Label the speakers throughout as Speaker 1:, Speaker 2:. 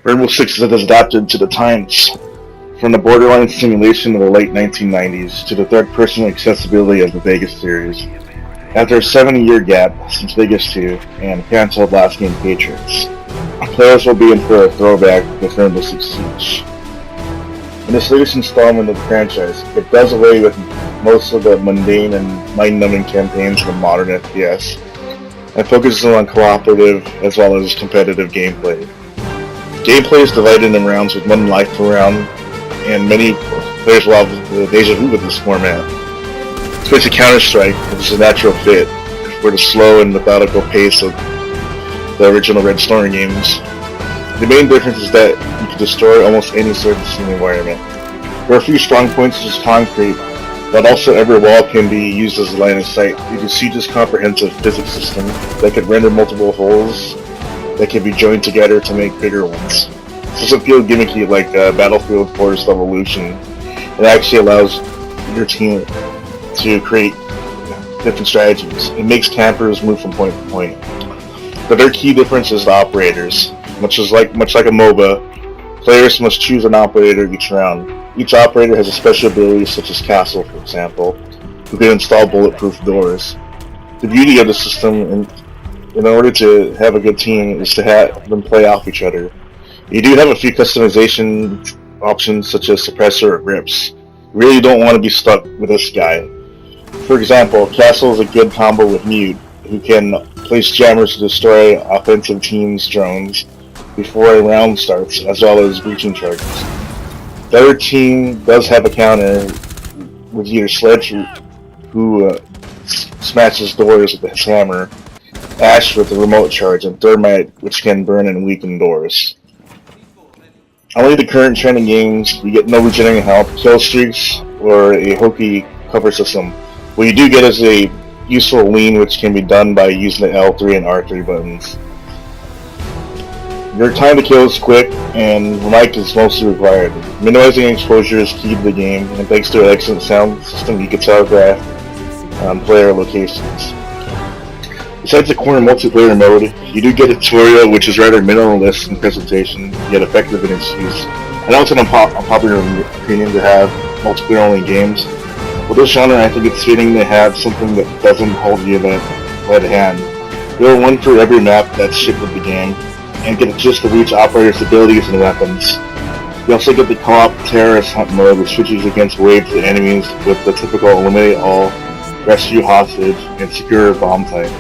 Speaker 1: Rainbow Six has adapted to the times, from the borderline simulation of the late 1990s to the third-person accessibility of the Vegas series. After a 7-year gap since Vegas 2 and cancelled last game Patriots, players will be in for a throwback with Rainbow Six Siege. In this latest installment of the franchise, it does away with most of the mundane and mind-numbing campaigns of a modern FPS, and focuses on cooperative as well as competitive gameplay. Gameplay is divided in rounds with 1 life per round, and many players will have the deja vu with this format. Especially Counter-Strike, which is a natural fit for the slow and methodical pace of the original Red Storm games. The main difference is that you can destroy almost any surface in the environment. There are a few strong points such as concrete, but also every wall can be used as a line of sight due to Siege's comprehensive physics system that could render multiple holes that can be joined together to make bigger ones. This doesn't feel gimmicky like Battlefield 4's Evolution. It actually allows your team to create different strategies. It makes campers move from point to point. But their key difference is the operators. Much like a MOBA, players must choose an operator each round. Each operator has a special ability such as Castle, for example, who can install bulletproof doors. The beauty of the system in order to have a good team is to have them play off each other. You do have a few customization options such as suppressor or grips. You really don't want to be stuck with this guy. For example, Castle is a good combo with Mute, who can place jammers to destroy offensive teams' drones before a round starts, as well as breaching charges. The other team does have a counter with either Sledge, who smashes doors with his hammer, Ash with the remote charge, and Thermite, which can burn and weaken doors. Unlike the current trend in games, you get no regenerating health, kill streaks, or a hokey cover system. What you do get is a useful lean, which can be done by using the L3 and R3 buttons. Your time to kill is quick, and mic is mostly required. Minimizing exposure is key to the game, and thanks to an excellent sound system, you can telegraph player locations. Besides the corner multiplayer mode, you do get a tutorial which is rather minimalist in presentation, yet effective in its use. I know it's an unpopular opinion to have multiplayer-only games. With this genre, I think it's fitting to have something that doesn't hold you by the hand. There are one for every map that's shipped with the game, and get a gist of each operator's abilities and weapons. You also get the co-op terrorist hunt mode, which switches against waves of enemies with the typical eliminate all, rescue hostage, and secure bomb type.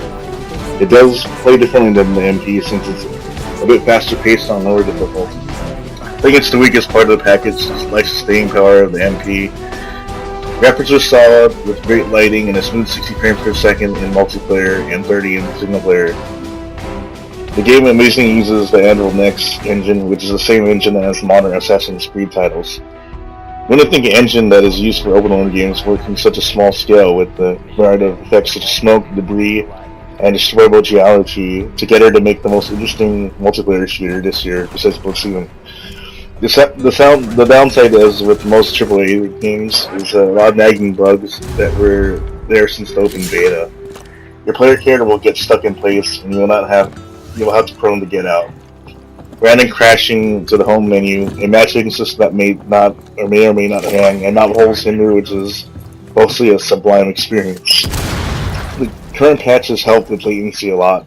Speaker 1: It does play differently than the MP since it's a bit faster paced on lower difficulty. I think it's the weakest part of the package, like the staying power of the MP. Graphics are solid, with great lighting and a smooth 60 frames per second in multiplayer and 30 in single player. The game amazingly uses the Anvil Next engine, which is the same engine as modern Assassin's Creed titles. When I think an engine that is used for open world games works in such a small scale with the variety of effects such as smoke, debris, and destroyable geology together to make the most interesting multiplayer shooter this year, besides Platoon. The downside is with most AAA games is a lot of nagging bugs that were there since the open beta. Your player character will get stuck in place, and you will have to prone to get out. Random crashing to the home menu, a matchmaking system that may or may not hang, and not holes hinder, which is mostly a sublime experience. The current patches help with latency a lot,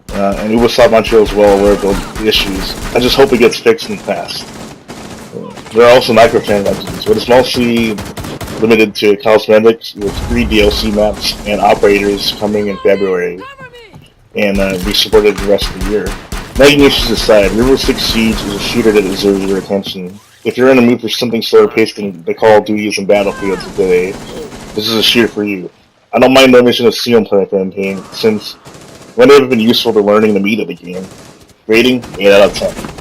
Speaker 1: and Ubisoft Montreal is well aware of the issues. I just hope it gets fixed and fast. There are also microtransactions, but it's mostly limited to cosmetics with 3 DLC maps and operators coming in February, and be supported the rest of the year. Nagging issues aside, Rainbow Six Siege is a shooter that deserves your attention. If you're in the mood for something slower paced than the Call of Duties and Battlefields of today, this is a shooter for you. I don't mind the omission of single player campaign, since one have been useful to learning the meat of the game. Rating 8 out of 10.